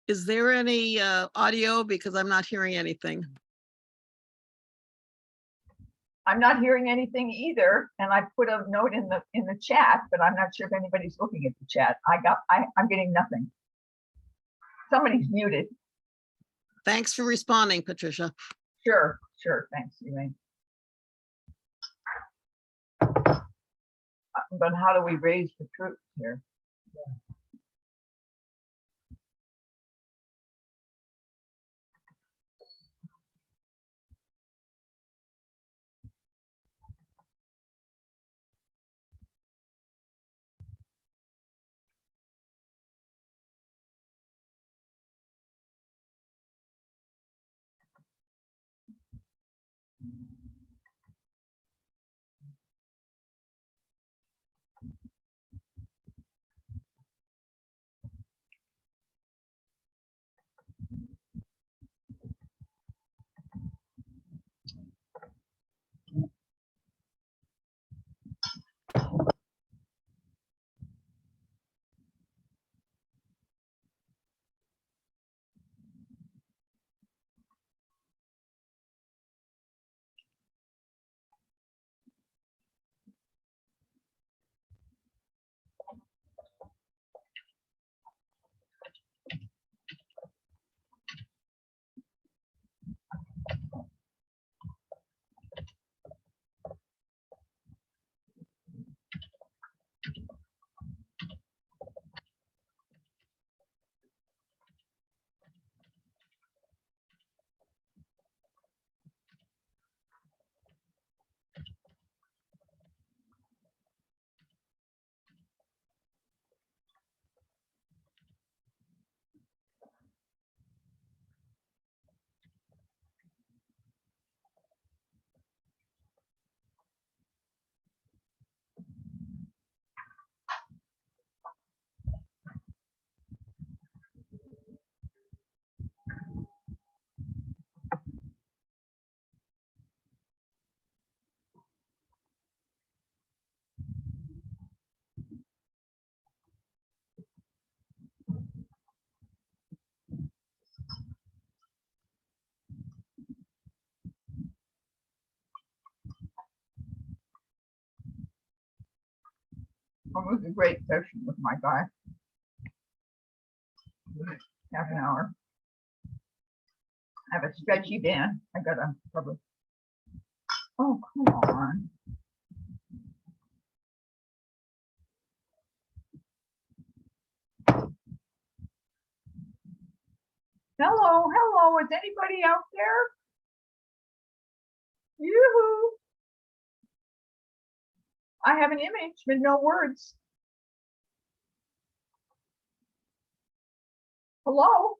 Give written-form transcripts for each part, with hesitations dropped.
Is there any audio? Because I'm not hearing anything. I'm not hearing anything either, and I put a note in the chat, but I'm not sure if anybody's looking at the chat. I'm getting nothing. Somebody's muted. Thanks for responding, Patricia. Sure, thanks, Elaine. But how do we raise the troops here? It was a great session with my guy. Half an hour. I have a stretchy band. I gotta probably. Oh, come on. Hello, is anybody out there? Yoo-hoo. I have an image with no words. Hello?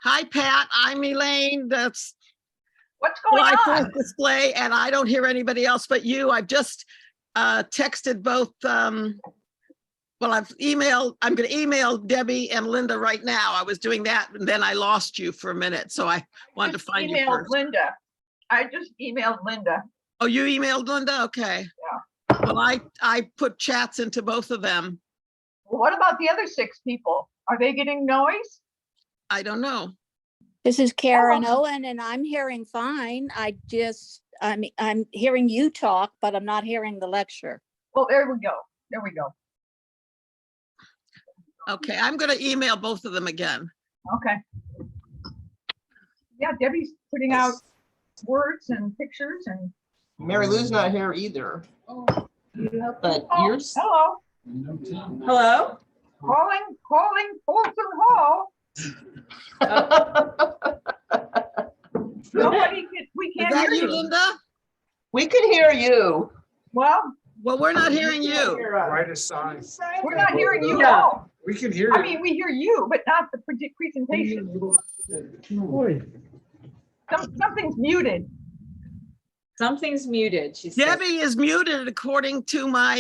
Hi, Pat. I'm Elaine. That's What's going on? display, and I don't hear anybody else but you. I've just texted both. Well, I'm going to email Debbie and Linda right now. I was doing that, and then I lost you for a minute, so I wanted to find you first. Linda. I just emailed Linda. Oh, you emailed Linda? Okay. Yeah. Well, I put chats into both of them. Well, what about the other 6 people? Are they getting noise? I don't know. This is Karen Owen, and I'm hearing fine. I'm hearing you talk, but I'm not hearing the lecture. Well, there we go. Okay, I'm going to email both of them again. Okay. Yeah, Debbie's putting out words and pictures, and Mary Lou's not here either. But yours. Hello. Hello. Calling Fulton Hall. We can't Is that hear you, Linda? We can hear you. Well, we're not hearing you. Write a sign. we're not hearing you at Yeah. all. We can hear you. I mean, we hear you, but not the presentation. Something's muted. Something's muted, she said. Debbie is muted according to my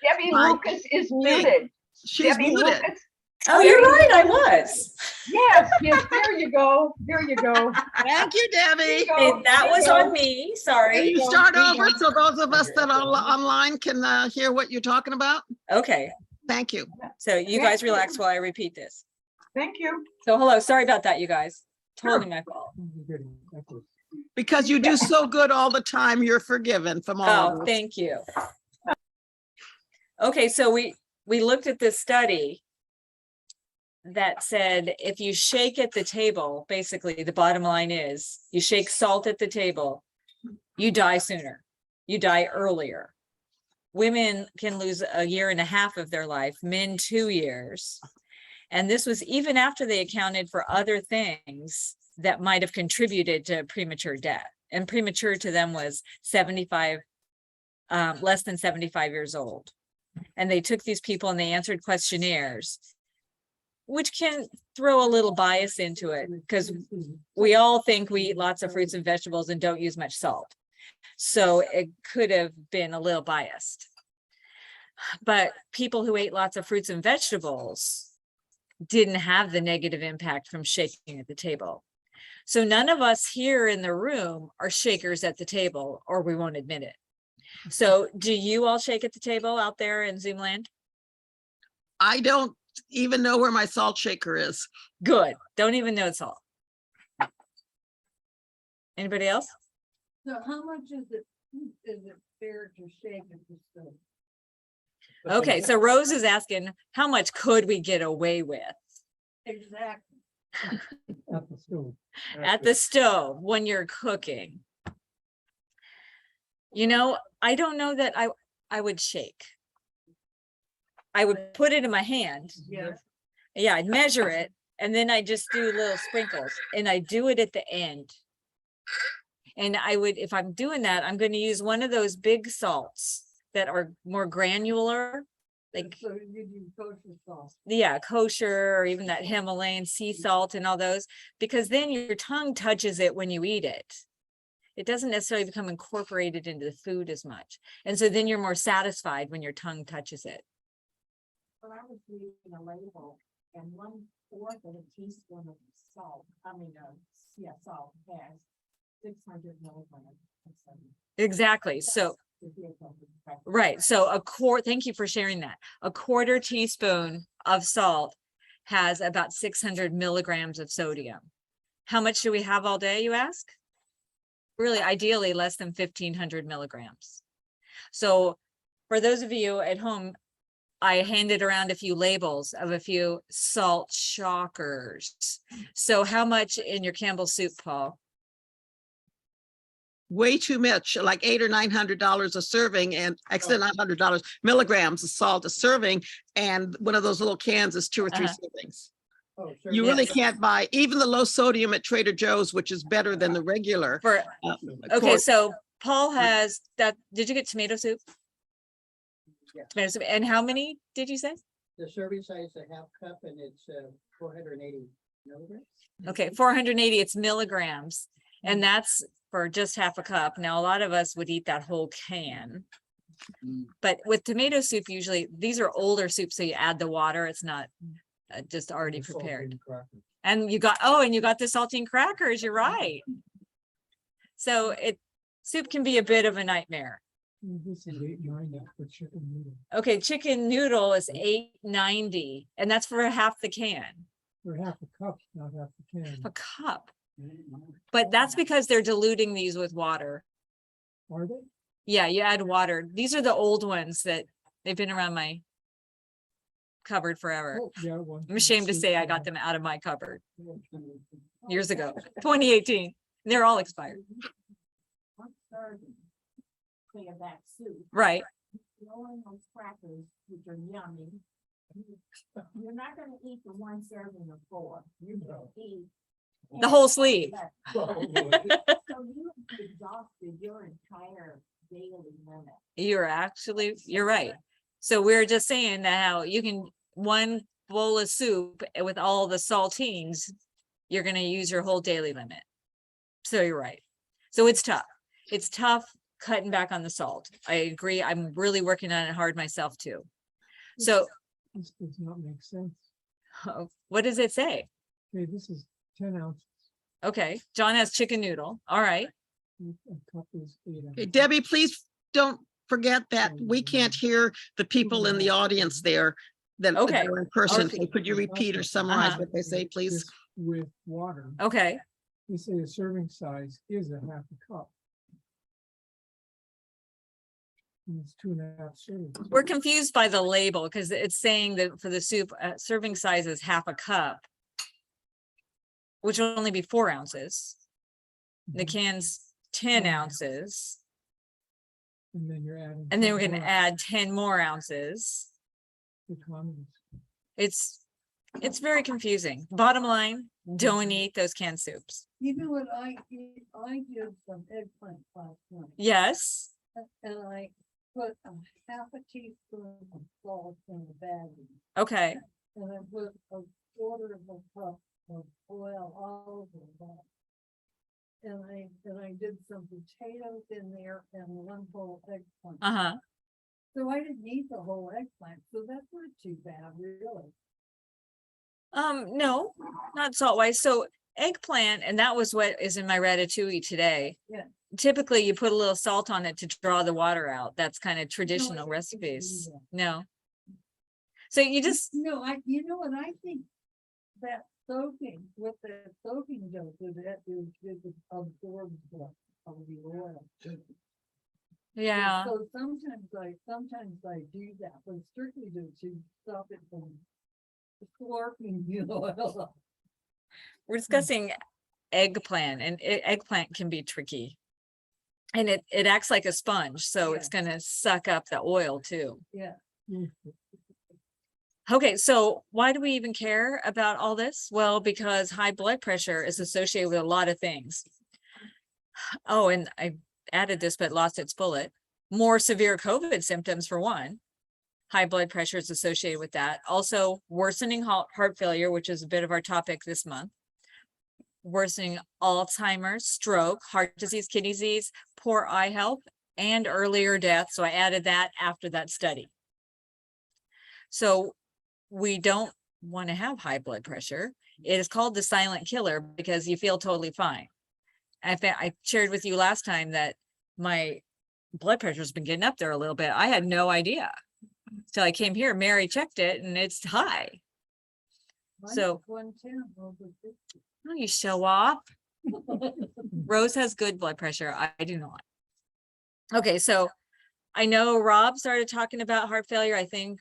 Debbie my Lucas is muted. she's Debbie muted. Lucas. Oh, you're right, I was. Yeah, Yes, there you go. There you go. Thank you, There Debbie. you go. Okay, that was on me, Can sorry. you start over so those of us that are online can hear what you're talking about? Okay, Thank you. so you guys relax while I repeat this. Thank you. So hello, sorry about that, you guys. Totally my fault. Because you do so good all the time, you're forgiven from all Oh, of us. thank you. Okay, so we looked at this study that said if you shake at the table, basically the bottom line is you shake salt at the table, you die sooner, you die earlier. Women can lose 1.5 years of their life, men 2 years. And this was even after they accounted for other things that might have contributed to premature death. And premature to them was 75, less than 75 years old. And they took these people and they answered questionnaires, which can throw a little bias into it because we all think we eat lots of fruits and vegetables and don't use much salt. So it could have been a little biased. But people who ate lots of fruits and vegetables didn't have the negative impact from shaking at the table. So none of us here in the room are shakers at the table, or we won't admit it. So do you all shake at the table out there in Zoom land? I don't even know where my salt shaker is. Good. Don't even know it's all. Anybody else? So how much is it fair to shake at the stove? Okay, so Rose is asking, how much could we get away with Exactly. At the stove. at the stove when you're cooking? You know, I don't know that I would shake. I would put it in my hand. Yeah. Yeah, I'd measure it and then I just do little sprinkles and I do it at the end. And I would, if I'm doing that, I'm going to use one of those big salts that are more granular, like, So you do kosher sauce. yeah, kosher or even that Himalayan sea salt and all those, because then your tongue touches it when you eat it. It doesn't necessarily become incorporated into the food as much. And so then you're more satisfied when your tongue touches it. Well, I was reading a label and 1/4 of a teaspoon of salt, salt has 600 milligrams. Exactly. So, right. So thank you for sharing that. 1/4 teaspoon of salt has about 600 milligrams of sodium. How much do we have all day, you ask? Really, ideally less than 1,500 milligrams. So for those of you at home, I handed around a few labels of a few salt shockers. So how much in your Campbell soup, Paul? Way too much, like $800 or $900 a serving, and actually not $100 milligrams of salt a serving, and one of those little cans is 2 or 3 servings. Oh, sure. You really Yes. can't buy even the low sodium at Trader Joe's, which is better than the regular. For of okay, course. so Paul has that. Did you get tomato soup? Yeah. Tomato soup. And how many did you say? The serving size is a 1/2 cup and it's 480 milligrams. Okay, 480, it's milligrams. And that's for just 1/2 cup. Now, a lot of us would eat that whole can. But with tomato soup, usually these are older soups, so you add the water. It's not just already prepared. And you got, oh, and you got the saltine crackers. You're right. So soup can be a bit of a nightmare. This is $8.90 for chicken noodle. Okay, chicken noodle is $8.90, and that's for 1/2 the can. For 1/2 cup, not 1/2 can. A cup. But that's because they're diluting these with water. Are they? Yeah, you add water. These are the old ones that they've been around my cupboard forever. Oh, yeah, one. I'm ashamed to say I got them out of my cupboard years ago, 2018. They're all expired. One serving, say of that soup. Right. Throwing those crackers, which are yummy. You're not gonna eat the 1 serving of 4. You're gonna eat The whole sleeve. So you exhausted your entire daily limit. You're right. So we're just saying that how you can, one bowl of soup with all the saltines, you're going to use your whole daily limit. So you're right. So it's tough. It's tough cutting back on the salt. I agree. I'm really working on it hard myself too. So This does not make sense. what does it say? Okay, this is 10 ounces. Okay, John has chicken noodle. All right. A cup is 8 Okay, ounces. Debbie, please don't forget that we can't hear the people in the audience there that Okay. are in person. Okay. So could you repeat or summarize Uh-huh. what they say, please? This with water. Okay. They say a serving size is a half a cup. And it's 2.5 servings. We're confused by the label because it's saying that for the soup, serving size is half a cup, which will only be 4 ounces. The Mhm. can's 10 Oh. ounces, And then you're adding. and then we're 10 going to more add 10 more ounces. to condiments. It's very confusing. Bottom line, don't eat those canned soups. You know what, I did some eggplant last night, Yes. and I put a half a teaspoon of salt in the baggie, Okay. and I put a quarter of a cup of oil all over that. And I did some potatoes in there and one whole eggplant. Uh-huh. So I didn't eat the whole eggplant, so that's not too bad, really. No, not salt wise. So eggplant, and that was what is in my ratatouille today. Yeah. Typically you put a little salt on it to draw the water out. That's kind of traditional didn't recipes. do that. No. So you just, No, you know what, I think that soaking, with the soaking dough, so that is, it absorbs of the oil. yeah. So sometimes I do that, but strictly to stop it from slurping the oil. We're discussing eggplant, and eggplant can be tricky. And it acts like a sponge, so it's Yeah. gonna suck up the oil too. Yeah. Okay, so why do we even care about all this? Well, because high blood pressure is associated with a lot of things. Oh, and I added this but lost its bullet. More severe COVID symptoms for one. High blood pressure is associated with that. Also worsening heart failure, which is a bit of our topic this month. Worsening Alzheimer's, stroke, heart disease, kidney disease, poor eye health, and earlier death. So I added that after that study. So we don't want to have high blood pressure. It is called the silent killer because you feel totally fine. I shared with you last time that my blood pressure has been getting up there a little bit. I had no idea. So I came here, Mary checked it and it's high. So- 110 over 50. Oh, you show off. Rose has good blood pressure. I do not. Okay, so I know Rob started talking about heart failure. I think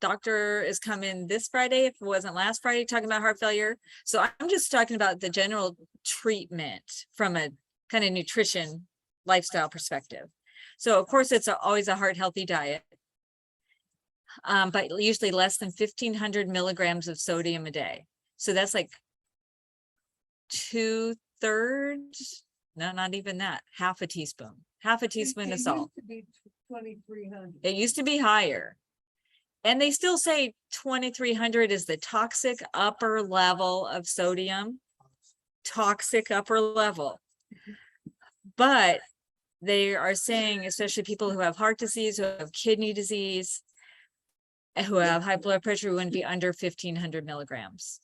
doctor is coming this Friday, if it wasn't last Friday, talking about heart failure. So I'm just talking about the general treatment from a kind of nutrition lifestyle perspective. So of course, it's always a heart healthy diet. But usually less than 1,500 milligrams of sodium a day. So that's like 2/3, no, not even that, half a teaspoon of salt. It used to be 2,300. It used to be higher. And they still say 2,300 is the toxic upper level of sodium. Toxic upper level. But they are saying, especially people who have heart disease, who have kidney disease, who have high blood pressure, wouldn't be under 1,500 milligrams.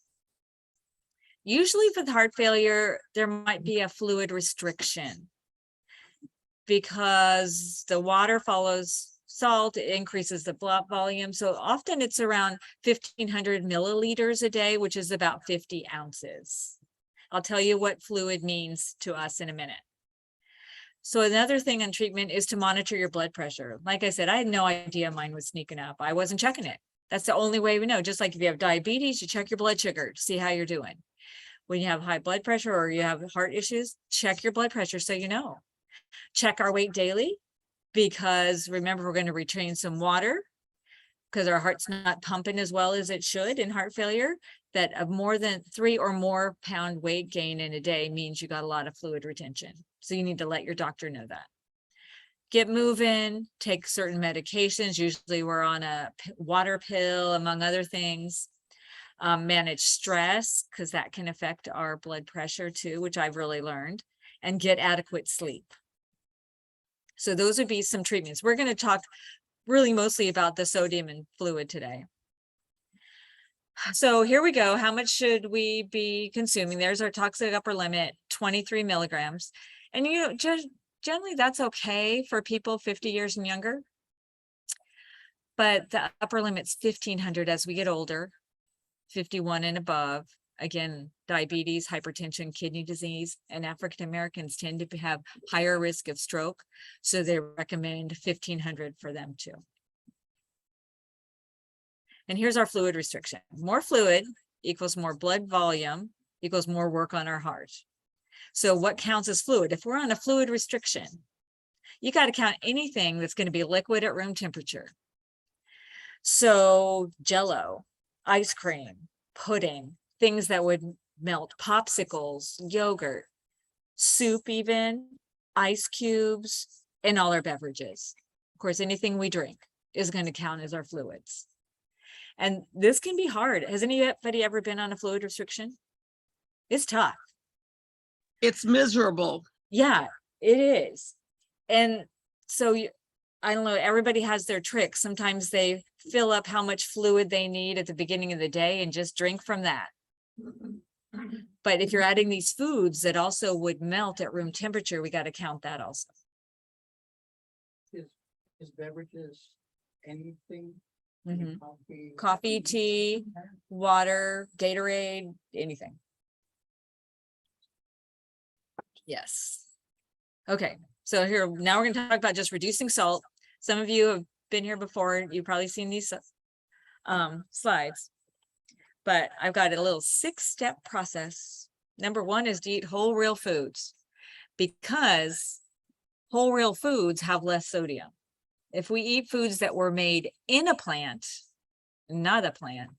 Usually with heart failure, there might be a fluid restriction because the water follows salt, it increases the blood volume. So often it's around 1,500 milliliters a day, which is about 50 ounces. I'll tell you what fluid means to us in a minute. So another thing on treatment is to monitor your blood pressure. Like I said, I had no idea mine was sneaking up. I wasn't checking it. That's the only way we know. Just like if you have diabetes, you check your blood sugar to see how you're doing. When you have high blood pressure or you have heart issues, check your blood pressure so you know. Check our weight daily because remember, we're going to retain some water because our heart's not pumping as well as it should in heart failure. That of more than 3 or more pound weight gain in a day means you got a lot of fluid retention. So you need to let your doctor know that. Get moving, take certain medications. Usually we're on a water pill, among other things. Manage stress because that can affect our blood pressure too, which I've really learned, and get adequate sleep. So those would be some treatments. We're going to talk really mostly about the sodium and fluid today. So here we go. How much should we be consuming? There's our toxic upper limit, 23 milligrams. And you know, just generally that's okay for people 50 years and younger. But the upper limit's 1500 as we get older, 51 and above. Again, diabetes, hypertension, kidney disease, and African Americans tend to have higher risk of stroke. So they recommend 1500 for them too. And here's our fluid restriction. More fluid equals more blood volume equals more work on our heart. So what counts as fluid? If we're on a fluid restriction, you got to count anything that's going to be liquid at room temperature. So Jell-O, ice cream, pudding, things that would melt, popsicles, yogurt, soup even, ice cubes, and all our beverages. Of course, anything we drink is going to count as our fluids. And this can be hard. Has anybody ever been on a fluid restriction? It's tough. It's miserable. Yeah, it is. And so I don't know, everybody has their tricks. Sometimes they fill up how much fluid they need at the beginning of the day and just drink from that. But if you're adding these foods that also would melt at room temperature, we got to count that also. Is beverages anything? Mhm. Coffee? Coffee, tea, water, Gatorade, anything. Yes. Okay, so here, now we're going to talk about just reducing salt. Some of you have been here before. You've probably seen these slides, but I've got a little 6-step process. Number 1 is to eat whole real foods, because whole real foods have less sodium. If we eat foods that were made in a plant, not a plant,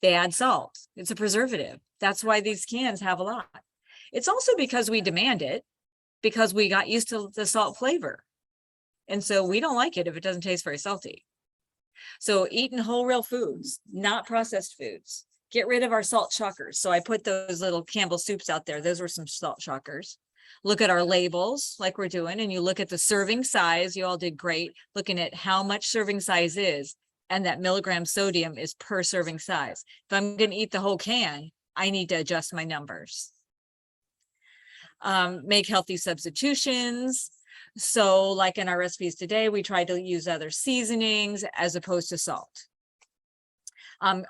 they add salt. It's a preservative. That's why these cans have a lot. It's also because we demand it, because we got used to the salt flavor. And so we don't like it if it doesn't taste very salty. So eating whole real foods, not processed foods. Get rid of our salt shockers. So I put those little Campbell soups out there. Those were some salt shockers. Look at our labels like we're doing, and you look at the serving size. You all did great looking at how much serving size is, and that milligram sodium is per serving size. If I'm going to eat the whole can, I need to adjust my numbers. Make healthy substitutions. So like in our recipes today, we try to use other seasonings as opposed to salt.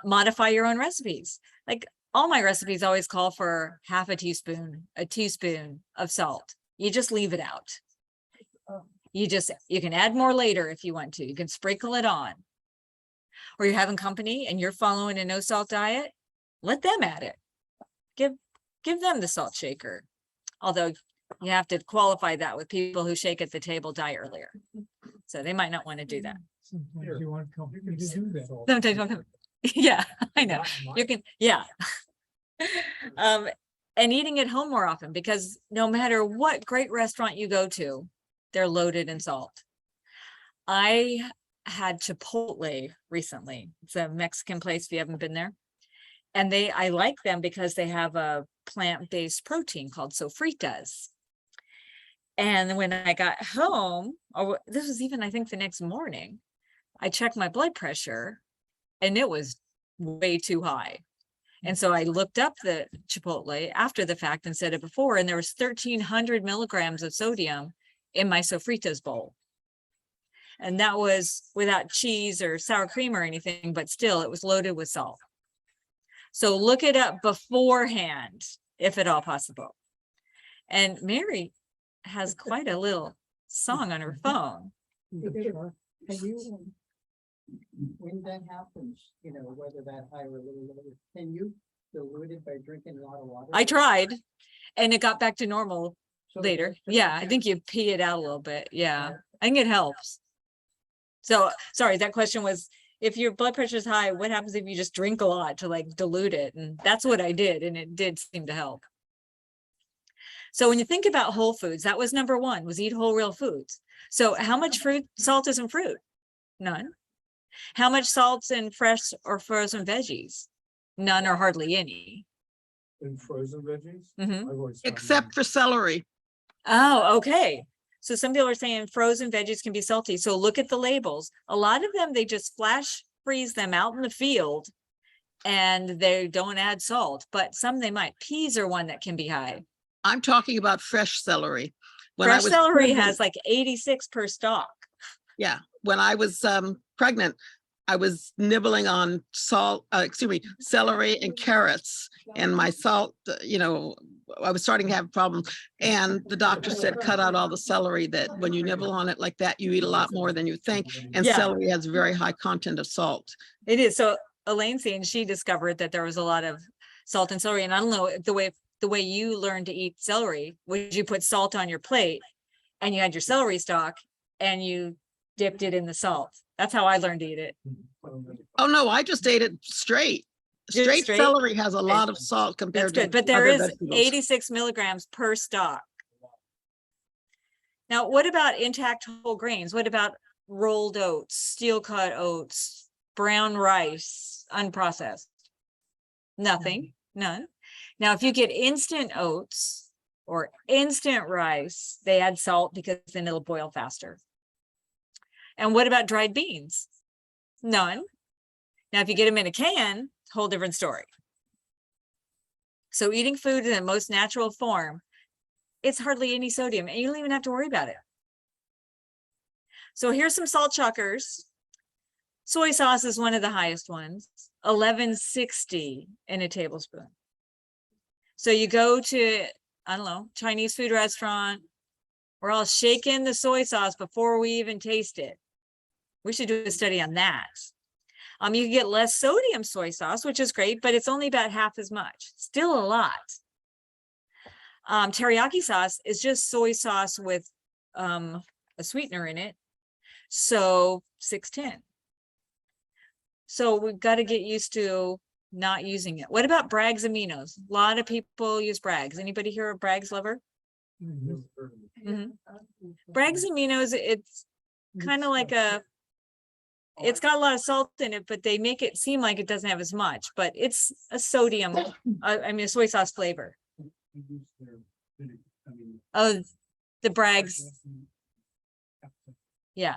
Modify your own recipes. Like all my recipes always call for half a teaspoon of salt. You just leave it out. You can add more later if you want to. You can sprinkle it on. Or you're having company and you're following a no salt diet, let them add it. Give them the salt shaker. Although you have to qualify that with people who shake at the table die earlier. So they might not want to do that. Sometimes you want company to do that. Sometimes you want yeah, I know. You can, yeah. And eating at home more often, because no matter what great restaurant you go to, they're loaded in salt. I had Chipotle recently. It's a Mexican place if you haven't been there. And I like them because they have a plant-based protein called sofritas. And when I got home, or this was even, I think, the next morning, I checked my blood pressure and it was way too high. And so I looked up the Chipotle after the fact instead of before, and there was 1,300 milligrams of sodium in my sofritas bowl. And that was without cheese or sour cream or anything, but still it was loaded with salt. So look it up beforehand, if at all possible. And Mary has quite a little song on her phone. Can you, when that happens, you know, whether that high or a little lower, can you dilute it by drinking a lot of water? I tried, and it got back to normal So later. that's- Yeah, I think you pee it out a little bit. Yeah, I think it helps. So, sorry, that question was, if your blood pressure is high, what happens if you just drink a lot to like dilute it? And that's what I did, and it did seem to help. So when you think about whole foods, that was number 1, was eat whole real foods. So how much salt is in fruit? None. How much salt's in fresh or frozen veggies? None or hardly any. In frozen veggies? Mhm. I've always found Except for celery. Oh, okay. So some people are saying frozen veggies can be salty. So look at the labels. A lot of them, they just flash freeze them out in the field and they don't add salt, but some they might. Peas are one that can be high. I'm talking about fresh celery. When I Fresh was celery pregnant- has like 86 per stalk. Yeah, when I was pregnant, I was nibbling on celery and carrots, and my salt, I was starting to have problems. And the doctor said, cut out all the celery, that when you nibble on it like that, you eat a lot more than you think. And Yeah. celery has very high content of salt. It is. So Elaine saying she discovered that there was a lot of salt in celery. And I don't know the way you learned to eat celery, would you put salt on your plate and you had your celery stalk and you dipped it in the salt? That's how I learned to eat it. Oh, no, I just ate it straight. Just Straight straight? celery has a lot of salt That's compared to good. But there other is vegetables. 86 milligrams per stalk. Now, what about intact whole grains? What about rolled oats, steel cut oats, brown rice, unprocessed? Nothing, none. Now, if you get instant oats or instant rice, they add salt because then it'll boil faster. And what about dried beans? None. Now, if you get them in a can, whole different story. So eating food in the most natural form, it's hardly any sodium, and you don't even have to worry about it. So here's some salt chuckers. Soy sauce is one of the highest ones, 1160 in a tablespoon. So you go to, I don't know, Chinese food restaurant, we're all shaking the soy sauce before we even taste it. We should do a study on that. You can get less sodium soy sauce, which is great, but it's only about half as much. Still a lot. Teriyaki sauce is just soy sauce with a sweetener in it. So 610. So we've got to get used to not using it. What about Bragg's aminos? A lot of people use Bragg's. Anybody here a Bragg's lover? Mhm. Bragg's aminos, it's kind of like it's got a lot of salt in it, but they make it seem like it doesn't have as much, but it's a sodium, a soy sauce flavor. Oh, the Bragg's. Yeah.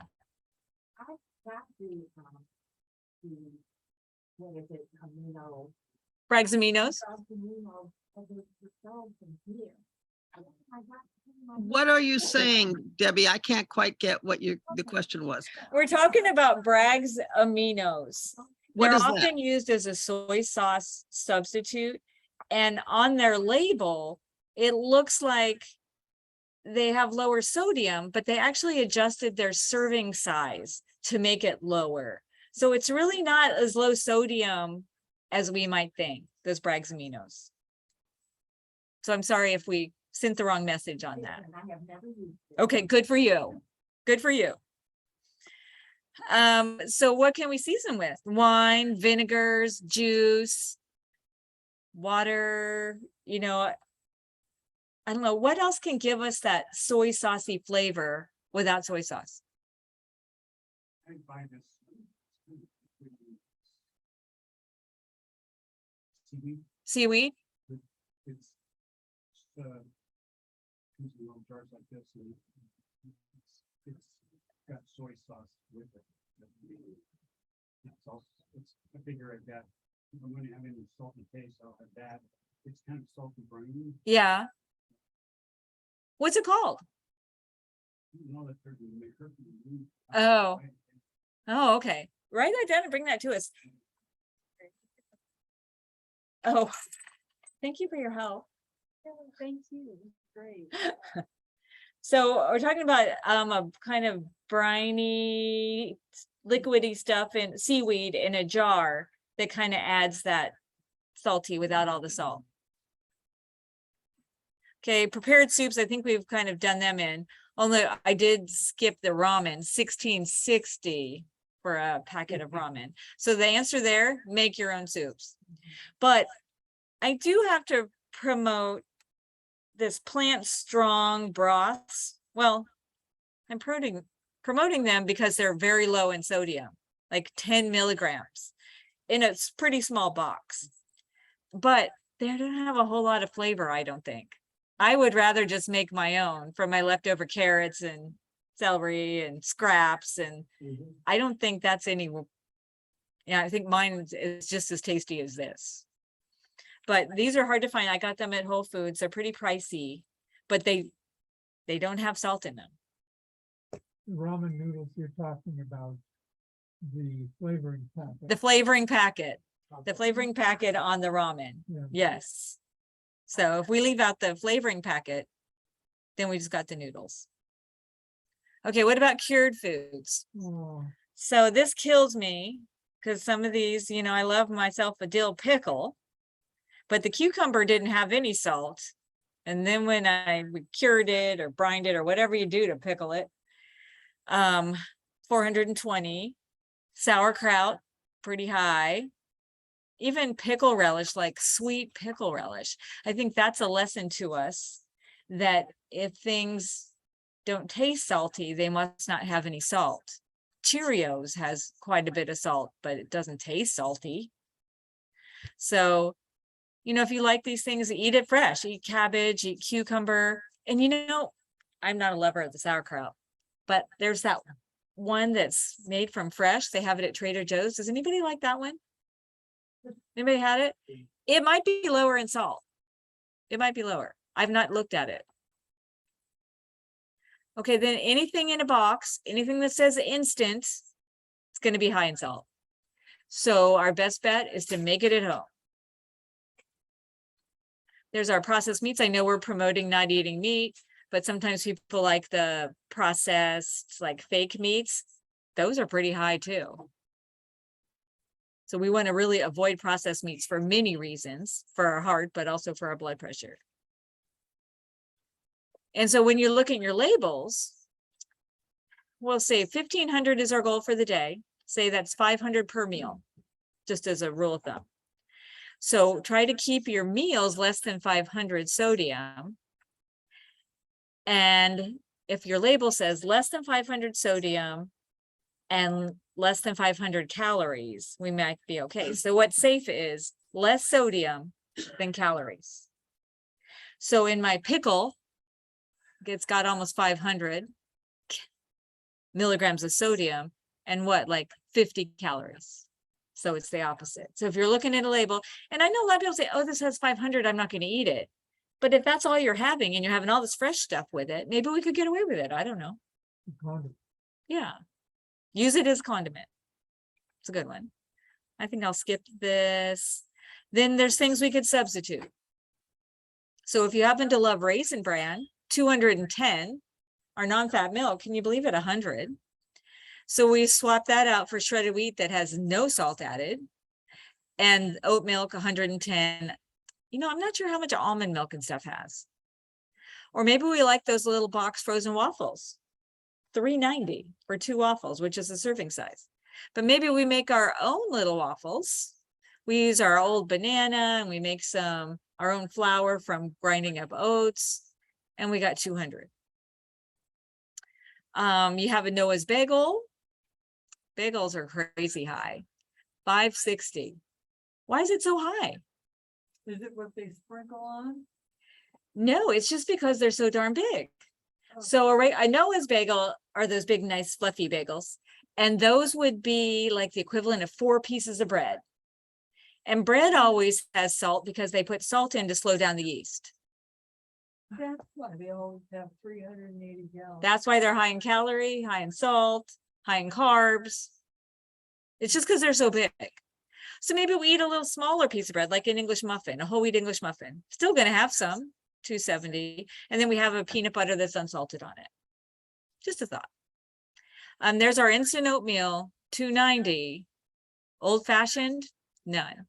Bragg's aminos. What are you saying, Debbie? I can't quite get what the question was. We're talking about Bragg's aminos. What They're is that? often used as a soy sauce substitute, and on their label, it looks like they have lower sodium, but they actually adjusted their serving size to make it lower. So it's really not as low sodium as we might think, those Bragg's aminos. So I'm sorry if we sent the wrong message on that. Okay, good for you. Good for you. So what can we season with? Wine, vinegars, juice, water, I don't know, what else can give us that soy saucy flavor without soy sauce? Seaweed? It's little jars like this, and it's got soy sauce with it. I figure I've got, if I'm gonna have any salty taste, I'll have that. It's kind of salty briny. Yeah. What's it called? Oh. Oh, okay. Write that down and bring that to us. Oh, thank you for your help. Thank you. Great. So we're talking about a kind of briny, liquidy stuff in seaweed in a jar that kind of adds that salty without all the salt. Okay, prepared soups, I think we've kind of done them in, only I did skip the ramen, 1660 for a packet of ramen. So the answer there, make your own soups. But I do have to promote this plant strong broths. Well, I'm promoting them because they're very low in sodium, like 10 milligrams in a pretty small box. But they don't have a whole lot of flavor, I don't think. I would rather just make my own from my leftover carrots and celery and scraps. And I don't think that's any Yeah, I think mine is just as tasty as this. But these are hard to find. I got them at Whole Foods. They're pretty pricey, but they don't have salt in them. Ramen noodles you're talking about, the flavoring packet. The flavoring packet, the flavoring packet on the ramen. Yeah. Yes. So if we leave out the flavoring packet, then we just got the noodles. Okay, what about cured foods? Oh, So this kills me because some of these, you know, I love myself a dill pickle, but the cucumber didn't have any salt. And then when I cured it or brined it or whatever you do to pickle it, 420. Sauerkraut, pretty high. Even pickle relish, like sweet pickle relish. I think that's a lesson to us that if things don't taste salty, they must not have any salt. Cheerios has quite a bit of salt, but it doesn't taste salty. So, you know, if you like these things, eat it fresh, eat cabbage, eat cucumber. And you know, I'm not a lover of the sauerkraut, but there's that one that's made from fresh. They have it at Trader Joe's. Does anybody like that one? Anybody had it? It might be lower in salt. It might be lower. I've not looked at it. Okay, then anything in a box, anything that says instant, it's going to be high in salt. So our best bet is to make it at home. There's our processed meats. I know we're promoting not eating meat, but sometimes people like the processed, like fake meats. Those are pretty high too. So we want to really avoid processed meats for many reasons, for our heart, but also for our blood pressure. And so when you look at your labels, we'll say 1,500 is our goal for the day. Say that's 500 per meal, just as a rule of thumb. So try to keep your meals less than 500 sodium. And if your label says less than 500 sodium and less than 500 calories, we might be okay. So what's safe is less sodium than calories. So in my pickle, it's got almost 500 milligrams of sodium and what, like 50 calories. So it's the opposite. So if you're looking at a label, and I know a lot of people say, oh, this has 500, I'm not going to eat it. But if that's all you're having and you're having all this fresh stuff with it, maybe we could get away with it. I don't know. Yeah. Use it as condiment. It's a good one. I think I'll skip this. Then there's things we could substitute. So if you happen to love Raisin Bran, 210, our non-fat milk, can you believe it? 100. So we swap that out for shredded wheat that has no salt added, and oat milk, 110. You know, I'm not sure how much almond milk and stuff has. Or maybe we like those little box frozen waffles, $3.90 for 2 waffles, which is a serving size. But maybe we make our own little waffles. We use our old banana and we make our own flour from grinding up oats, and we got 200. You have a Noah's bagel. Bagels are crazy high, 560. Why is it so high? Is it what they sprinkle on? No, it's just because they're so darn big. Oh. So a Noah's bagel are those big, nice, fluffy bagels. And those would be like the equivalent of 4 pieces of bread. And bread always has salt because they put salt in to slow down the yeast. That's why they always have 380 gallons. That's why they're high in calorie, high in salt, high in carbs. It's just because they're so big. So maybe we eat a little smaller piece of bread, like an English muffin, a whole wheat English muffin. Still going to have some, 270. And then we have a peanut butter that's unsalted on it. Just a thought. There's our instant oatmeal, 290. Old fashioned, none.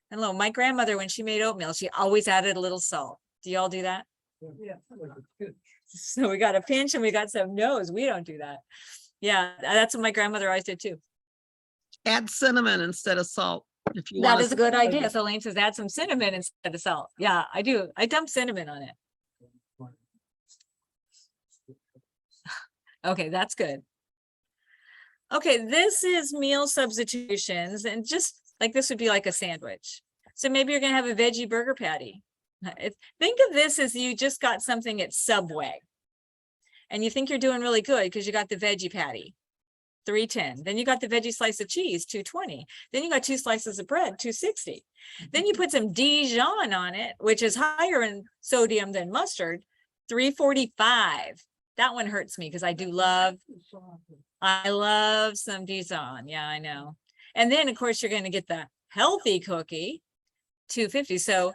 And look, my grandmother, when she made oatmeal, she always added a little salt. Do y'all do that? Yeah. So we got a pinch and we got some nose. We don't do that. Yeah, that's what my grandmother always did too. Add cinnamon instead of salt. If you That want is a good idea. So Elaine says add some cinnamon instead of salt. Yeah, I do. I dump cinnamon on it. Okay, that's good. Okay, this is meal substitutions, and just like this would be like a sandwich. So maybe you're gonna have a veggie burger patty. Think of this as you just got something at Subway and you think you're doing really good because you got the veggie patty, $3.10. Then you got the veggie slice of cheese, $2.20. Then you got 2 slices of bread, $2.60. Then you put some Dijon on it, which is higher in sodium than mustard, $3.45. That one hurts me because I love some Dijon. Yeah, I know. And then of course you're going to get the healthy cookie, $2.50. So,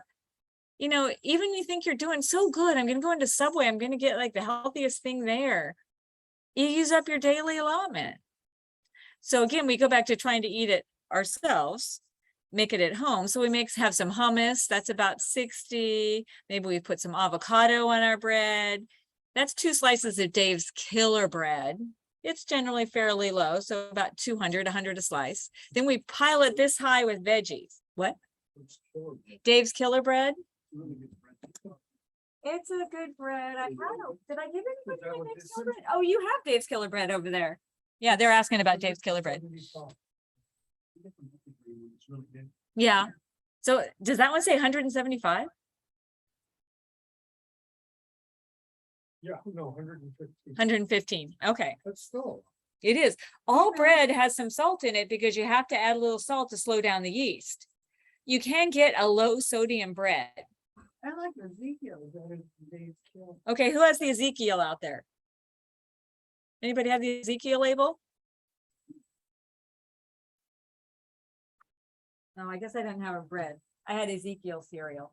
you know, even you think you're doing so good, I'm going to go into Subway, I'm going to get like the healthiest thing there. You use up your daily allotment. So again, we go back to trying to eat it ourselves, make it at home. So we have some hummus, that's about 60. Maybe we put some avocado on our bread. That's 2 slices of Dave's Killer Bread. It's generally fairly low, so about 200, 100 a slice. Then we pile it this high with veggies. What? Dave's Killer Bread? It's a good bread. I don't. Did I give anybody my Dave's Killer Bread? Oh, you have Dave's Killer Bread over there. Yeah, they're asking about Dave's Killer Bread. Yeah. So does that one say 175? Yeah, no, 115. 115. Okay. That's still. It is. All bread has some salt in it because you have to add a little salt to slow down the yeast. You can get a low sodium bread. I like Ezekiel better than Dave's Kill. Okay, who has the Ezekiel out there? Anybody have the Ezekiel label? No, I guess I didn't have a bread. I had Ezekiel cereal.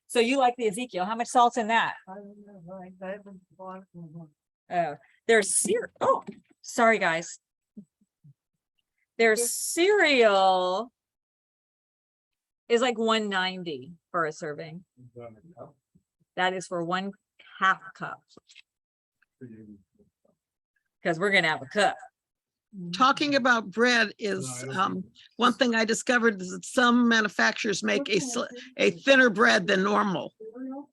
So you like the Ezekiel? How much salt's in that? I don't know, I haven't bought one. Oh, there's cereal. Oh, sorry, guys. There's cereal is like 190 for a serving. That is for 1/2 cup. Because we're gonna have a cup. Talking about bread is, one thing I discovered is that some manufacturers make a thinner bread than normal.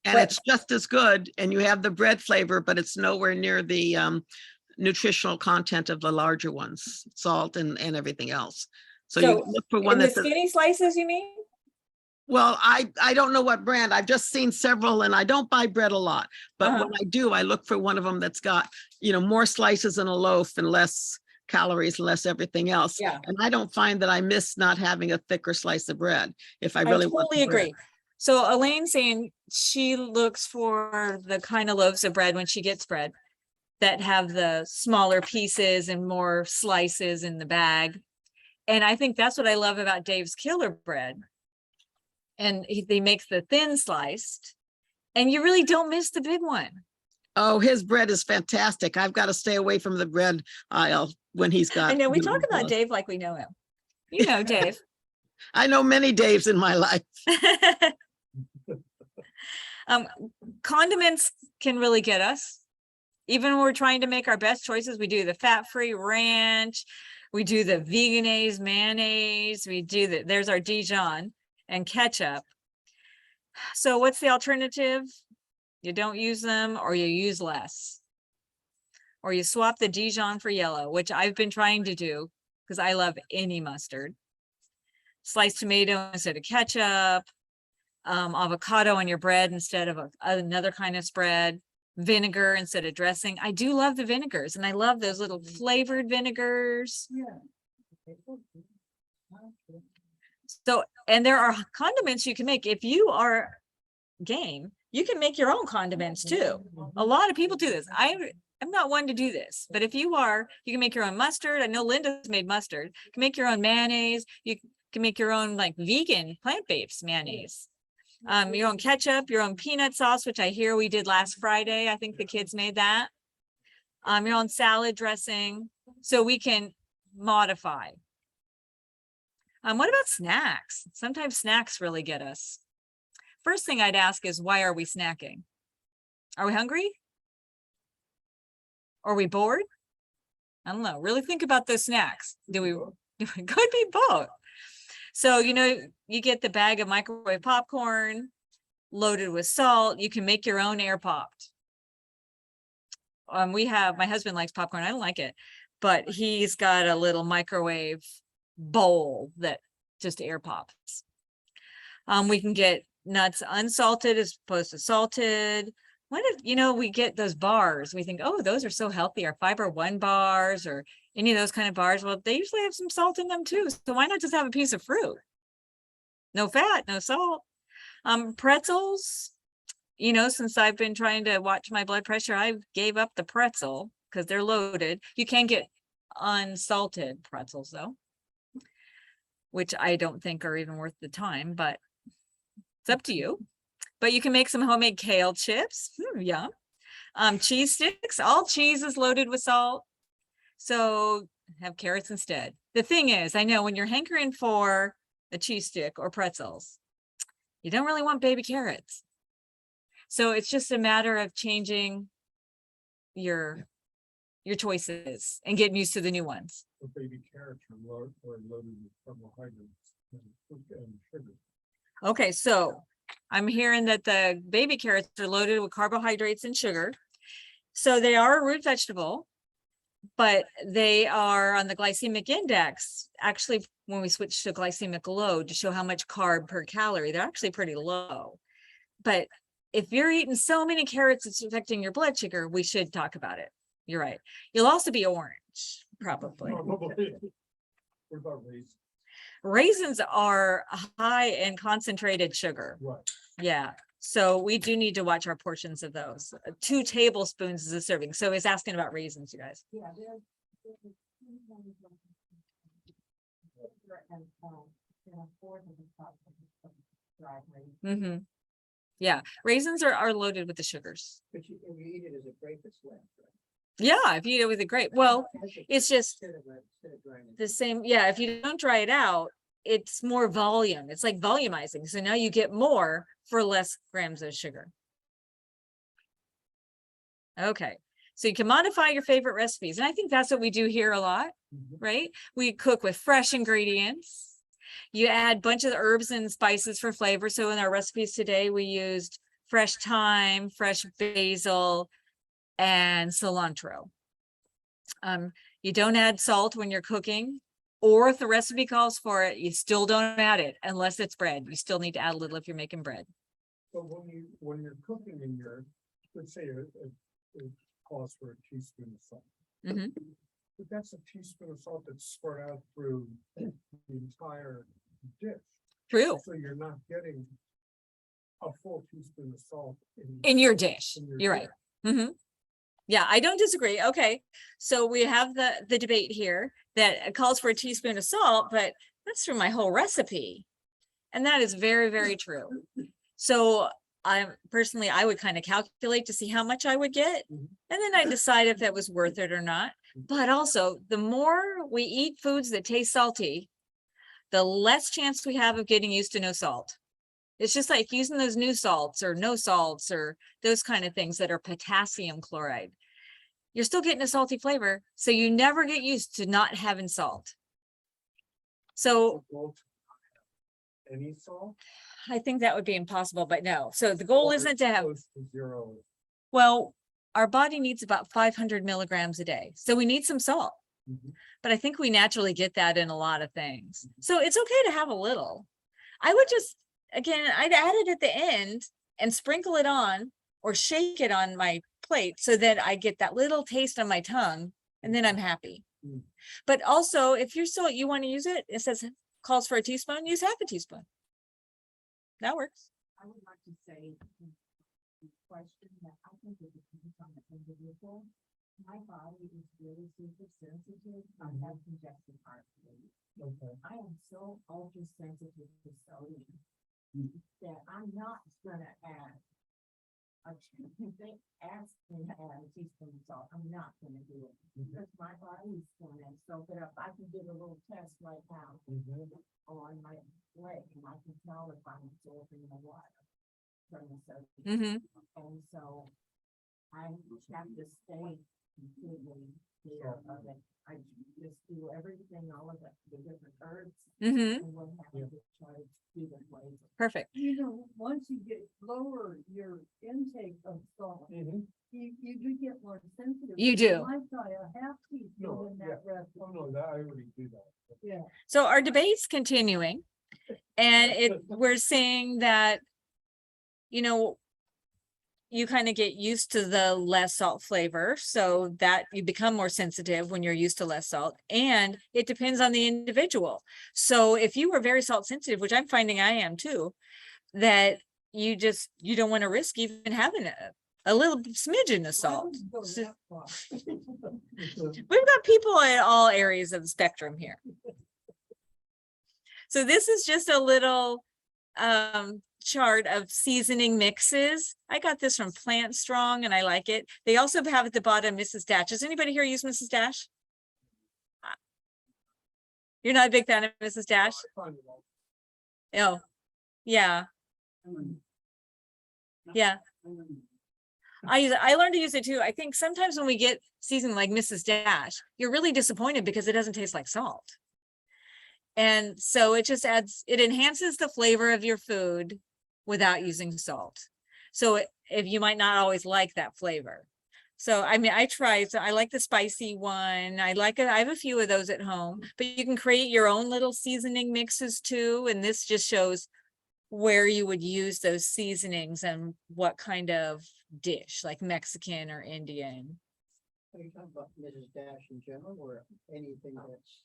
And But- it's just as good, and you have the bread flavor, but it's nowhere near the nutritional content of the larger ones, salt and everything else. So you So, look for one In the that's, skinny slices, you mean? well, I don't know what brand. I've just seen several, and I don't buy bread a lot. But when I do, I look for one of them that's got, more slices in a loaf and less calories, less everything else. Yeah. And I don't find that I miss not having a thicker slice of bread if I I really want totally the bread. agree. So Elaine's saying she looks for the kind of loaves of bread when she gets bread that have the smaller pieces and more slices in the bag. And I think that's what I love about Dave's Killer Bread. And he makes the thin sliced, and you really don't miss the big one. Oh, his bread is fantastic. I've got to stay away from the bread aisle when he's got. I know we good talk about stuff. Dave like we know him. You know Dave. I know many Daves in my life. Condiments can really get us. Even when we're trying to make our best choices, we do the fat-free ranch, we do the veganese mayonnaise, there's our Dijon and ketchup. So what's the alternative? You don't use them, or you use less. Or you swap the Dijon for yellow, which I've been trying to do because I love any mustard. Sliced tomato instead of ketchup, avocado on your bread instead of another kind of spread, vinegar instead of dressing. I do love the vinegars, and I love those little flavored vinegars. Yeah. So, and there are condiments you can make. If you are game, you can make your own condiments too. A lot of people do this. I'm not one to do this, but if you are, you can make your own mustard. I know Linda's made mustard. You can make your own mayonnaise. You can make your own like vegan plant-based mayonnaise. Your own ketchup, your own peanut sauce, which I hear we did last Friday. I think the kids made that. Your own salad dressing. So we can modify. What about snacks? Sometimes snacks really get us. First thing I'd ask is, why are we snacking? Are we hungry? Are we bored? I don't know. Really think about those snacks. Could be both. So, you get the bag of microwave popcorn loaded with salt. You can make your own air popped. My husband likes popcorn. I don't like it, but he's got a little microwave bowl that just air pops. We can get nuts unsalted as opposed to salted. what if, we get those bars, we think, oh, those are so healthy, our Fiber One bars or any of those kind of bars. Well, they usually have some salt in them too. So why not just have a piece of fruit? No fat, no salt. Pretzels, since I've been trying to watch my blood pressure, I gave up the pretzel because they're loaded. You can get unsalted pretzels though, which I don't think are even worth the time, but it's up to you. But you can make some homemade kale chips. Yum. Cheese sticks. All cheese is loaded with salt. So have carrots instead. The thing is, I know when you're hankering for a cheese stick or pretzels, you don't really want baby carrots. So it's just a matter of changing your choices and getting used to the new ones. The baby carrots are loaded with carbohydrates and sugar. Okay, so I'm hearing that the baby carrots are loaded with carbohydrates and sugar. So they are a root vegetable, but they are on the glycemic index. Actually, when we switch to glycemic load to show how much carb per calorie, they're actually pretty low. But if you're eating so many carrots, it's affecting your blood sugar, we should talk about it. You're right. You'll also be orange, probably. Probably. What about raisins? Raisins are high in concentrated sugar. Right. Yeah. So we do need to watch our portions of those. 2 tablespoons is a serving. So he's asking about raisins, you guys. Yeah, there's and, fourth of the top of the driveway. Mm-hmm. Yeah. Raisins are loaded with the sugars. But you eat it as a grape, it's left, right? Yeah. If you eat it with a grape, well, it's just Instead of drying it. the same. Yeah. If you don't dry it out, it's more volume. It's like volumizing. So now you get more for less grams of sugar. Okay. So you can modify your favorite recipes. And I think that's what we do here a lot, right? We cook with fresh ingredients. You add a bunch of the herbs and spices for flavor. So in our recipes today, we used fresh thyme, fresh basil, and cilantro. You don't add salt when you're cooking, or if the recipe calls for it, you still don't add it unless it's bread. You still need to add a little if you're making bread. But when you're cooking in your, let's say it calls for a teaspoon of salt. Mhm. But that's a teaspoon of salt that's spread out through the entire dish. True. So you're not getting a full teaspoon of salt In your dish. in your You're right. dish. Mhm. Yeah, I don't disagree. Okay. So we have the debate here that calls for a teaspoon of salt, but that's through my whole recipe. And that is very, very true. So I would kind of calculate to see how much I would get. And then I decide if that was worth it or not. But also, the more we eat foods that taste salty, the less chance we have of getting used to no salt. It's just like using those new salts or no salts or those kind of things that are potassium chloride. You're still getting a salty flavor, so you never get used to not having salt. So Any salt? I think that would be impossible, but no. So the goal Or isn't to have, close to zero. well, our body needs about 500 milligrams a day. So we need some salt. Mhm. But I think we naturally get that in a lot of things. So it's okay to have a little. I would just, again, I'd add it at the end and sprinkle it on or shake it on my plate so that I get that little taste on my tongue and then I'm happy. Mm. But also if you're still, you want to use it, it says calls for a teaspoon, use half a teaspoon. That works. I would like to say, question that I think it depends on the individual. My body is really super sensitive. I have congestive heart failure. Okay. I am so ultra sensitive to sodium that I'm not gonna add if they ask me to add a teaspoon of salt, I'm not gonna do it because my body's gonna soak it up. I can do a little test right now on my leg and I can tell if I'm absorbing the water from the sodium. And so I have to stay completely clear of it. I just do everything, all of the different herbs. And we'll have to try to do the flavor. Perfect. Once you get lower your intake of salt, you do get more sensitive. You do. I try a half teaspoon No, in that recipe. Oh, no, that I already do that. Yeah. So our debate's continuing and we're saying that, you kind of get used to the less salt flavor, so that you become more sensitive when you're used to less salt, and it depends on the individual. So if you were very salt sensitive, which I'm finding I am too, that you don't want to risk even having a little smidgen of salt. So we've got people in all areas of the spectrum here. So this is just a little chart of seasoning mixes. I got this from Plant Strong and I like it. They also have at the bottom Mrs. Dash. Does anybody here use Mrs. Dash? You're not a big fan of Mrs. Dash? Oh, yeah. Yeah. I learned to use it too. I think sometimes when we get seasoned like Mrs. Dash, you're really disappointed because it doesn't taste like salt. And so it just it enhances the flavor of your food without using salt. So if you might not always like that flavor. So, I mean, I like the spicy one. I have a few of those at home, but you can create your own little seasoning mixes too. And this just shows where you would use those seasonings and what kind of dish, like Mexican or Indian. Are you talking about Mrs. Dash in general, or anything that's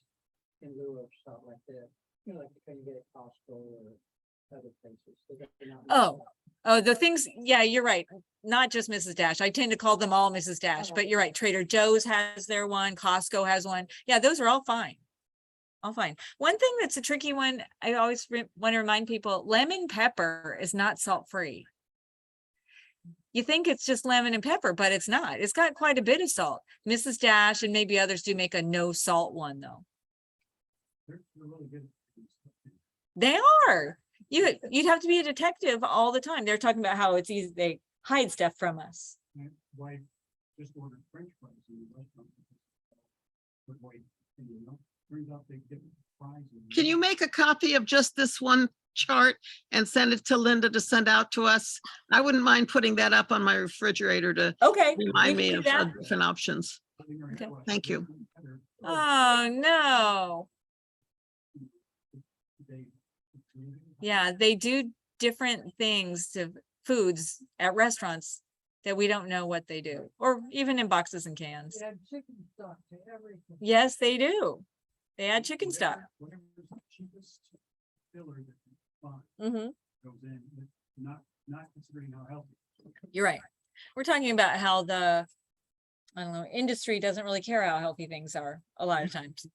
in lieu of salt like that? You know, like the kind you get at Costco or other places. They're not Oh. salt. Oh, the things, yeah, you're right. Not just Mrs. Dash. I tend to call them all Mrs. Dash, but you're right. Trader Joe's has their one, Costco has one. Yeah, those are all fine. All fine. One thing that's a tricky one, I always want to remind people, lemon pepper is not salt-free. You think it's just lemon and pepper, but it's not. It's got quite a bit of salt. Mrs. Dash and maybe others do make a no salt one though. They're really good. They are. You'd have to be a detective all the time. They're talking about how it's easy, they hide stuff from us. My wife just ordered French fries in the restaurant. But wait, you know, turns out they get fries. Can you make a copy of just this one chart and send it to Linda to send out to us? I wouldn't mind putting that up on my refrigerator to Okay. remind we me can of do that. different options. Okay. Thank you. Oh, no. Yeah, they do different things to foods at restaurants that we don't know what they do, or even in boxes and cans. They add chicken stock to everything. Yes, they do. They add chicken stock. Whatever's the cheapest filler that you find Mhm. goes in, but not considering how healthy. You're right. We're talking about how I don't know, industry doesn't really care how healthy things are a lot of times.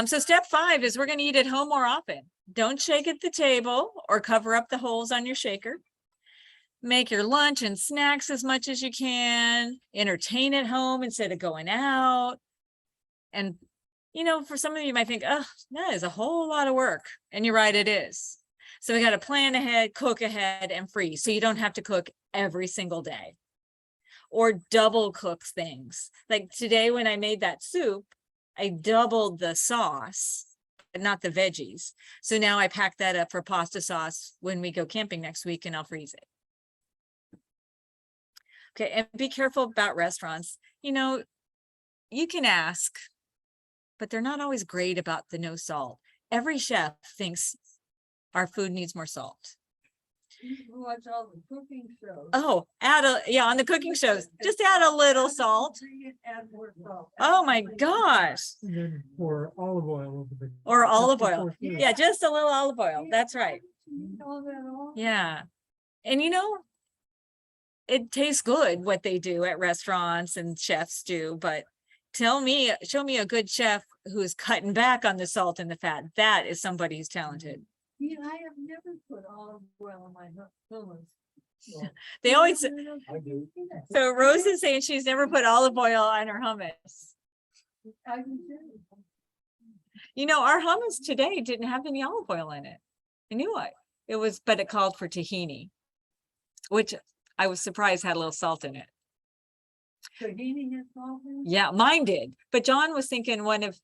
So step 5 is we're going to eat at home more often. Don't shake at the table or cover up the holes on your shaker. Make your lunch and snacks as much as you can. Entertain at home instead of going out. And, you know, for some of you might think, oh, that is a whole lot of work. And you're right, it is. So we got to plan ahead, cook ahead, and freeze. So you don't have to cook every single day. Or double cook things. Like today when I made that soup, I doubled the sauce, but not the veggies. So now I pack that up for pasta sauce when we go camping next week and I'll freeze it. Okay, and be careful about restaurants. You know, you can ask, but they're not always great about the no salt. Every chef thinks our food needs more salt. Watch all the cooking shows. Oh, on the cooking shows, just add a little salt. Add more salt. Oh my gosh. And then pour olive oil over the. Or olive just oil. before food. Yeah, just a little olive oil. That's right. All that all. Yeah. And you know, it tastes good what they do at restaurants and chefs do, but show me a good chef who's cutting back on the salt and the fat. That is somebody who's talented. Yeah, I have never put olive oil on my hummus. They always, I do. so Rose is saying she's never put olive oil on her hummus. I can too. You know, our hummus today didn't have any olive oil in it. I knew it. But it called for tahini, which I was surprised had a little salt in it. Tahini has salt in it? Yeah, mine did. But John was thinking one of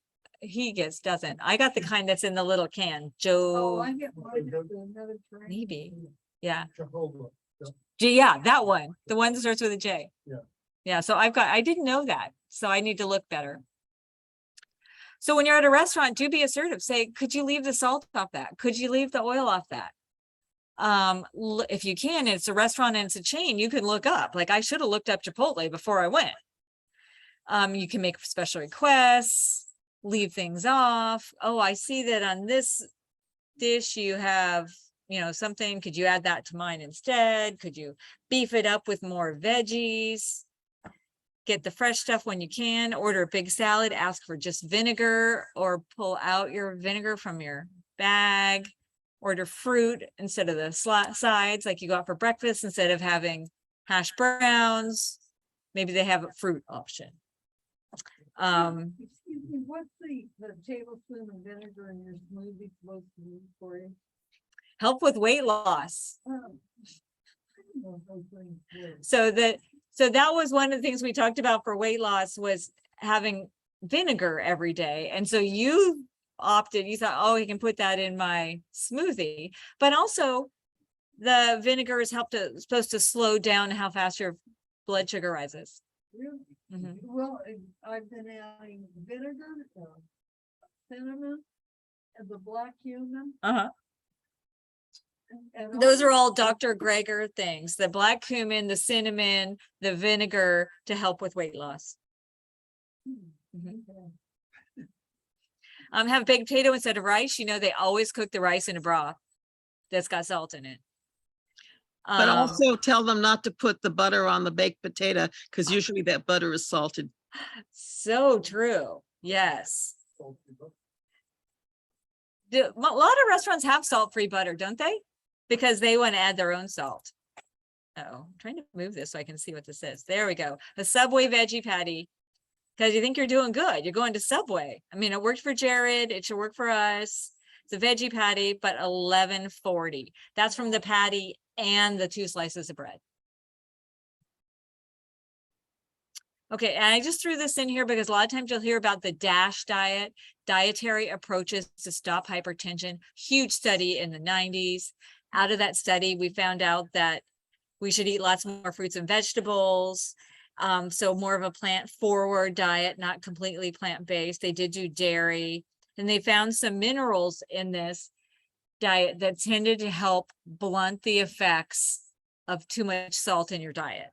doesn't. I got the kind that's in the little can. Oh, Joe, I get mine at another train. maybe. Yeah. Jehovah. Yeah, that one. The one that starts with a J. Yeah. Yeah, so I didn't know that. So I need to look better. So when you're at a restaurant, do be assertive. Say, could you leave the salt off that? Could you leave the oil off that? If you can, it's a restaurant and it's a chain, you can look up, like I should have looked up Chipotle before I went. You can make special requests, leave things off. Oh, I see that on this dish you have, you know, something, could you add that to mine instead? Could you beef it up with more veggies? Get the fresh stuff when you can. Order a big salad, ask for just vinegar or pull out your vinegar from your bag. Order fruit instead of the sides like you got for breakfast. Instead of having hash browns, maybe they have a fruit option. Excuse me, what's the tablespoon of vinegar in your smoothie supposed to do for you? Help with weight loss. I don't know if those things work. So that was one of the things we talked about for weight loss, was having vinegar every day. And so you opted, you thought, oh, you can put that in my smoothie, but also the vinegar is supposed to slow down how fast your blood sugar rises. Really? Mhm. Well, I've been adding vinegar, cinnamon, and the black cumin. Uh-huh. And Those are all Dr. Greger things, the black cumin, the cinnamon, the vinegar to help with weight loss. Mhm. Have baked potato instead of rice. You know, they always cook the rice in a broth that's got salt in it. But also tell them not to put the butter on the baked potato, because usually that butter is salted. So true. Yes. A lot of restaurants have salt-free butter, don't they? Because they want to add their own salt. Oh, I'm trying to move this so I can see what this is. There we go. A Subway veggie patty. Because you think you're doing good. You're going to Subway. I mean, it worked for Jared. It should work for us. It's a veggie patty, but $11.40. That's from the patty and the 2 slices of bread. Okay, and I just threw this in here because a lot of times you'll hear about the DASH diet, dietary approaches to stop hypertension. Huge study in the 90s. Out of that study, we found out that we should eat lots more fruits and vegetables. So more of a plant-forward diet, not completely plant-based. They did do dairy, and they found some minerals in this diet that tended to help blunt the effects of too much salt in your diet.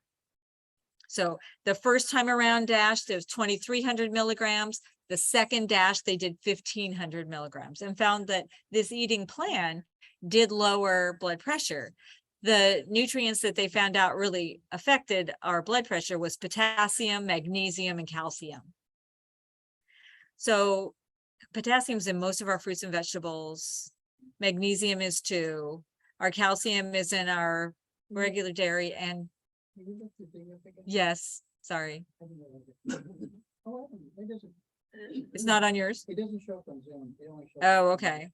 So the first time around DASH, there's 2,300 milligrams. The second DASH, they did 1,500 milligrams and found that this eating plan did lower blood pressure. The nutrients that they found out really affected our blood pressure was potassium, magnesium, and calcium. So potassium's in most of our fruits and vegetables. Magnesium is too. Our calcium is in our regular dairy, and yes, sorry. It's not on yours? It doesn't show up on Zoom. It only shows. Oh, okay.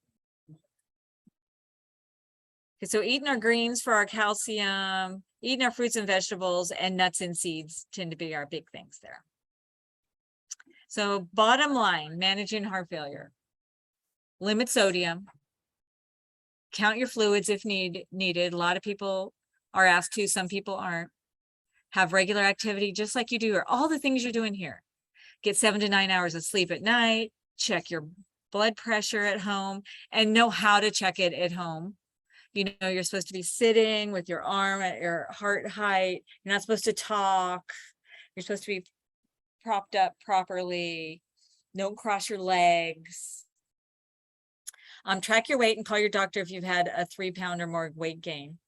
Okay, so eating our greens for our calcium, eating our fruits and vegetables, and nuts and seeds tend to be our big things there. So bottom line, managing heart failure. Limit sodium. Count your fluids if needed. A lot of people are asked to, some people aren't. Have regular activity just like you do, or all the things you're doing here. Get 7 to 9 hours of sleep at night. Check your blood pressure at home and know how to check it at home. You know, you're supposed to be sitting with your arm at your heart height. You're not supposed to talk. You're supposed to be propped up properly. Don't cross your legs. Track your weight and call your doctor if you've had a 3 pound or more weight gain,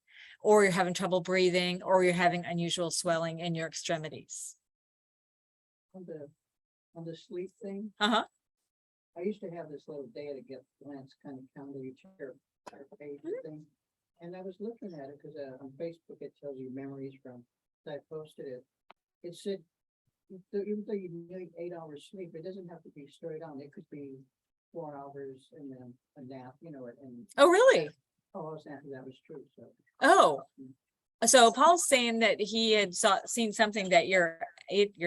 or you're having trouble breathing, or you're having unusual swelling in your extremities. On the sleep thing, Uh-huh. I used to have this little data get glance kind of counter each page thing. And I was looking at it because on Facebook, it tells you memories from, so I posted it. It said, even though you need 8 hours sleep, it doesn't have to be straight on. It could be 4 hours and then a nap, you know, and. Oh, really? Oh, I was saying that was true, so. Oh, so Paul's saying that he had seen something that your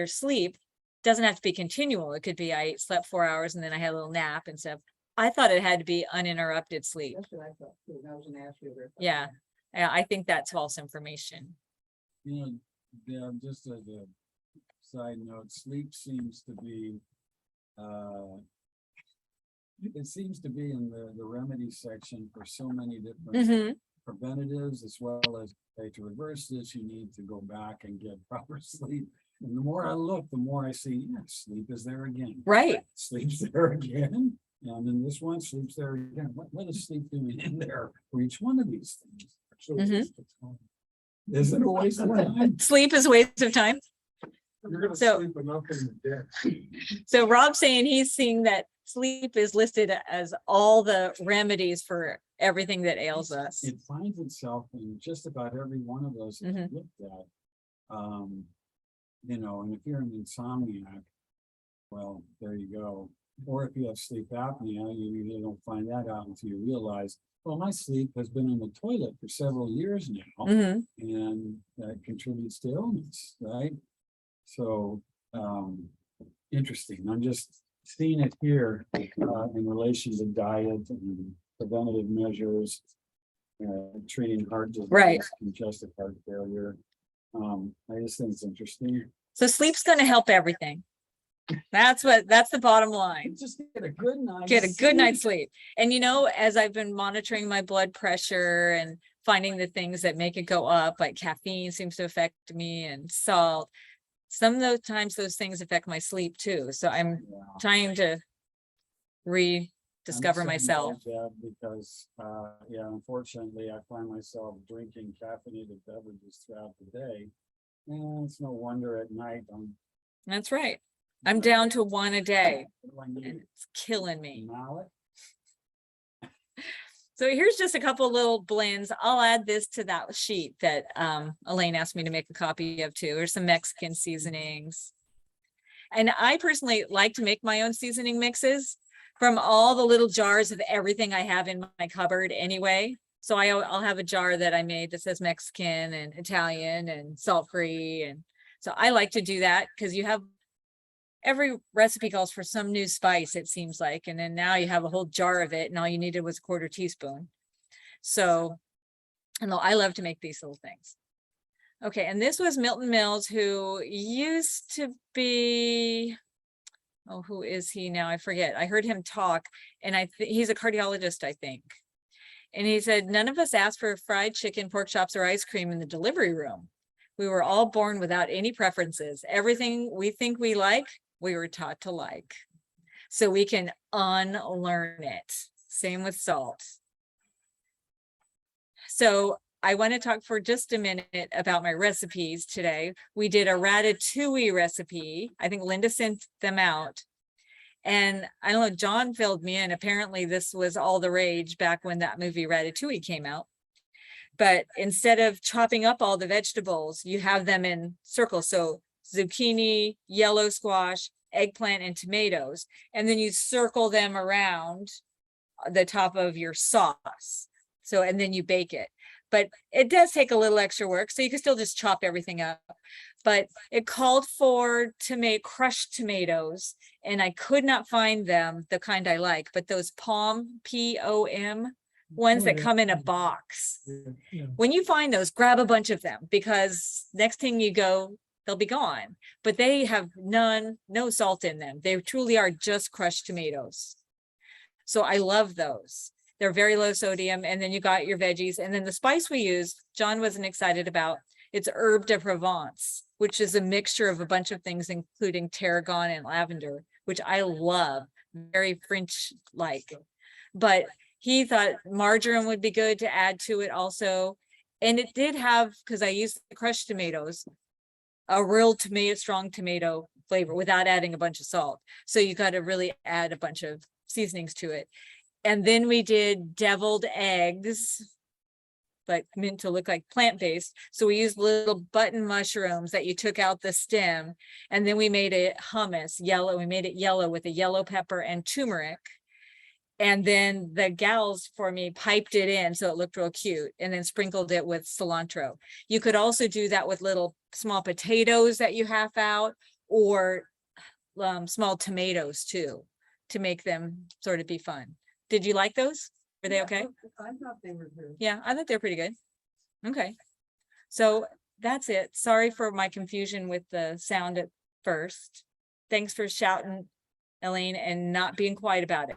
sleep doesn't have to be continual. It could be I slept 4 hours and then I had a little nap and stuff. I thought it had to be uninterrupted sleep. That's what I thought, too. That was an answer. Yeah. Yeah, I think that's false information. You know, just as a side note, sleep seems to be, it seems to be in the remedy section for so many different preventatives as well as, hey, to reverse this, you need to go back and get proper sleep. And the more I look, the more I see, yeah, sleep is there again. Right. Sleep's there again. And then this one, sleep's there again. What is sleep doing in there for each one of these things? So it's Mhm. just a time. Is it a waste of time? Sleep is a waste of time. You're gonna So- sleep enough in the day. So Rob's saying he's seeing that sleep is listed as all the remedies for everything that ails us. It finds itself in just about every one of those that you looked at. You know, and if you're an insomniac, well, there you go. Or if you have sleep apnea, you usually don't find that out until you realize, well, my sleep has been in the toilet for several years now, Mhm. and that contributes to illness, right? So, interesting. I'm just seeing it here in relation to diet and preventative measures, treating heart disease, Right. congestive heart failure. I just think it's interesting. So sleep's going to help everything. That's the bottom line. Just get a good night. Get a good night's sleep. And you know, as I've been monitoring my blood pressure and finding the things that make it go up, like caffeine seems to affect me and salt. Some of those times those things affect my sleep too. So I'm Yeah. trying to rediscover I'm the same myself. way, Deb, because, yeah, unfortunately, I find myself drinking caffeinated beverages throughout the day. And it's no wonder at night That's right. I'm down to one a day what do I and need? it's killing me. Mallet? So here's just a couple little blends. I'll add this to that sheet that Elaine asked me to make a copy of too. There's some Mexican seasonings. And I personally like to make my own seasoning mixes from all the little jars of everything I have in my cupboard anyway. So I'll have a jar that I made that says Mexican and Italian and salt-free. And so I like to do that because you have every recipe calls for some new spice, it seems like. And then now you have a whole jar of it and all you needed was a quarter teaspoon. So, and I love to make these little things. Okay, and this was Milton Mills, who used to be, oh, who is he now? I forget. I heard him talk, and he's a cardiologist, I think. And he said, none of us asked for fried chicken, pork chops, or ice cream in the delivery room. We were all born without any preferences. Everything we think we like, we were taught to like. So we can unlearn it. Same with salt. So I want to talk for just a minute about my recipes today. We did a ratatouille recipe. I think Linda sent them out. And I don't know, John filled me in. Apparently this was all the rage back when that movie Ratatouille came out. But instead of chopping up all the vegetables, you have them in circles. So zucchini, yellow squash, eggplant, and tomatoes. And then you circle them around the top of your sauce. So, and then you bake it. But it does take a little extra work. So you can still just chop everything up. But it called for crushed tomatoes. And I could not find them, the kind I like, but those P-O-M ones that come in a box. When you find those, grab a bunch of them because next thing you go, they'll be gone. But they have no salt in them. They truly are just crushed tomatoes. So I love those. They're very low sodium. And then you got your veggies. And then the spice we used, John wasn't excited about. It's herb de Provence, which is a mixture of a bunch of things, including tarragon and lavender, which I love, very French-like. But he thought marjoram would be good to add to it also. And it did have, because I used the crushed tomatoes, a real strong tomato flavor without adding a bunch of salt. So you got to really add a bunch of seasonings to it. And then we did deviled eggs, but meant to look like plant-based. So we used little button mushrooms that you took out the stem. And then we made it hummus, yellow. We made it yellow with a yellow pepper and turmeric. And then the gals for me piped it in so it looked real cute and then sprinkled it with cilantro. You could also do that with little small potatoes that you half out or small tomatoes too, to make them sort of be fun. Did you like those? Were they okay? I thought they were good. Yeah, I thought they're pretty good. Okay. So that's it. Sorry for my confusion with the sound at first. Thanks for shouting, Elaine, and not being quiet about it.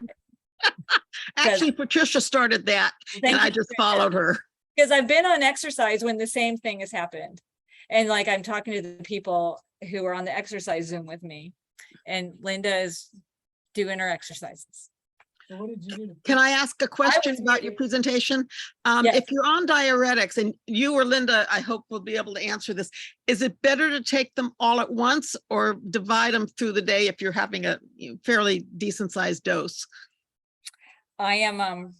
Actually, Patricia started that and Thank I you, just Patricia. followed her. Because I've been on exercise when the same thing has happened. And like, I'm talking to the people who are on the exercise Zoom with me, and Linda is doing her exercises. So what did you do? Can I ask a question was about your muted. presentation? Yes. If you're on diuretics, and you or Linda, I hope will be able to answer this, is it better to take them all at once or divide them through the day if you're having a fairly decent sized dose? I am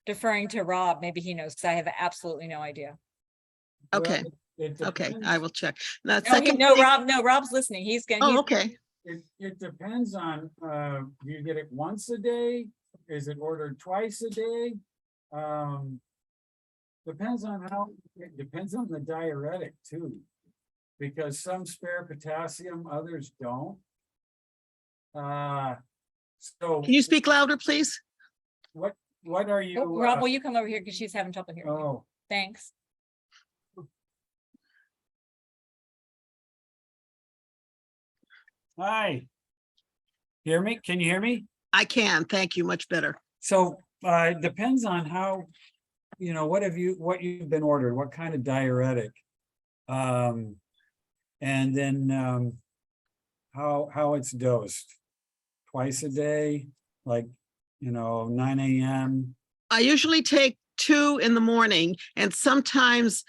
deferring to Rob. Maybe he knows, because I have absolutely no idea. Okay. Well, it Okay, depends. I will check. Now, No, second no, thing- Rob's listening. He's gonna. Oh, he's- okay. It depends on, do you get it once a day? Is it ordered twice a day? Depends on it depends on the diuretic too. Because some spare potassium, others don't. So Can you speak louder, please? what are you? Oh, Rob, will you come over here? Because she's having trouble hearing. you. Oh, Thanks. hi. Hear me? Can you hear me? I can, thank you, much better. So, it depends on how, what you've been ordered, what kind of diuretic. And then, how it's dosed. Twice a day, like, 9 AM. I usually take 2 in the morning, and sometimes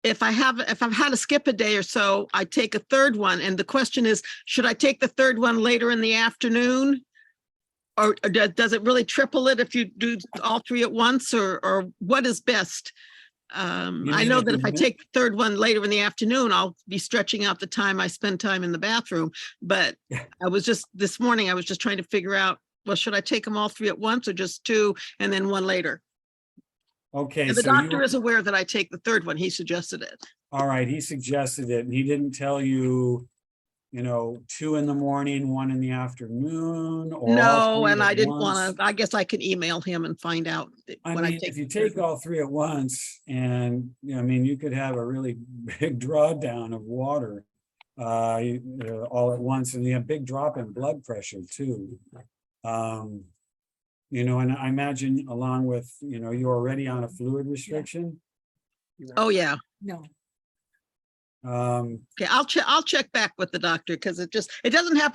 if I've had to skip a day or so, I take a third one. And the question is, should I take the third one later in the afternoon? Or does it really triple it if you do all 3 at once, or what is best? I mean know at that the if I mi- take the third one later in the afternoon, I'll be stretching out the time I spend time in the bathroom. But this morning, I was just trying to figure out, well, should I take them all 3 at once or just 2 and then 1 later? Okay, And the so doctor is aware that I take the third one. He suggested it. all right, he suggested it, and he didn't tell you, 2 in the morning, 1 in the afternoon, or all No, 3 and at I didn't once? want to, I guess I can email him and find out I when I mean, take. if you the third take one. all 3 at once, and, you could have a really big drawdown of water. All at once, and you have big drop in blood pressure too. And I imagine along with, you're already on a fluid restriction. Oh, yeah. No. Okay, I'll check back with the doctor because it doesn't happen